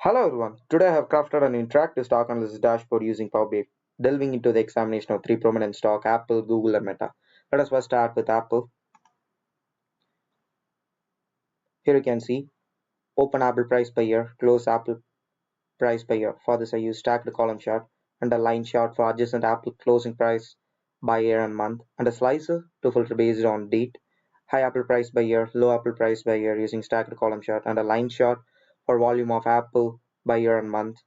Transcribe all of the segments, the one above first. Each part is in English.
Hello everyone. Today I have crafted an interactive stock analysis dashboard using Power BI, delving into the examination of three prominent stocks: Apple, Google, and Meta. Let us first start with Apple. Here you can see open Apple price per year, close Apple price per year. For this I use stacked column chart and a line chart for adjacent Apple closing price by year and month, and a slicer to filter based on date, high Apple price by year, low Apple price by year using stacked column chart, and a line chart for volume of Apple by year and month.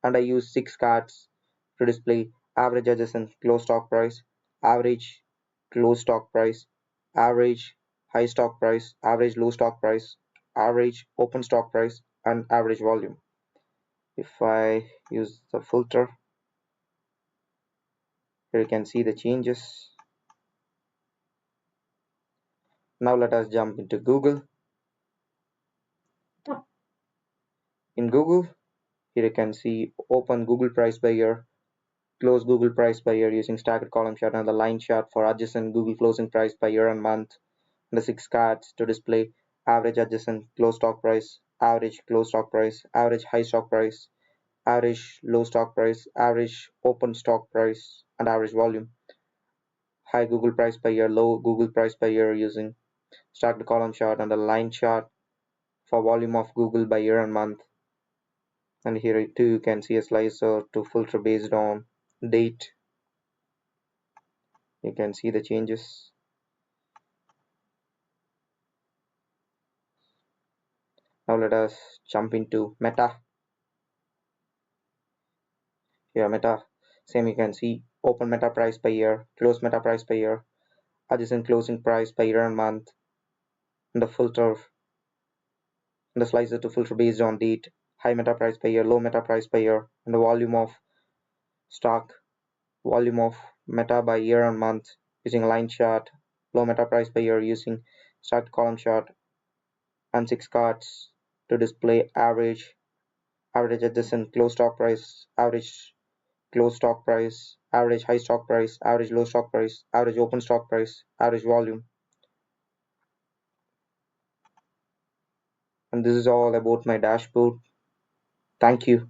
And I use 6 cards to display average adjacent close stock price, average close stock price, average high stock price, average low stock price, average open stock price, and average volume. If I use the filter, here you can see the changes. Now let us jump into Google. In Google, here you can see open Google price by year, close Google price by year using staggered column chart, and the line chart for adjacent Google closing price by year and month, and the 6 cards to display average adjacent close stock price, average close stock price, average high stock price, average low stock price, average open stock price, and average volume. High Google price per year, low Google price per year using stacked column chart, and a line chart for volume of Google by year and month. And here too you can see a slicer to filter based on date. You can see the changes. Now let us jump into Meta. Here Meta, same you can see open Meta price per year, close Meta price per year, adjacent closing price per year and month, and the filter and the slicer to filter based on date, high Meta price per year, low Meta price per year, and the volume of stock, volume of Meta by year and month using a line chart, low Meta price per year using stacked column chart, and 6 cards to display average adjacent close stock price, average close stock price, average high stock price, average low stock price, average open stock price, average volume. And this is all about my dashboard. Thank you.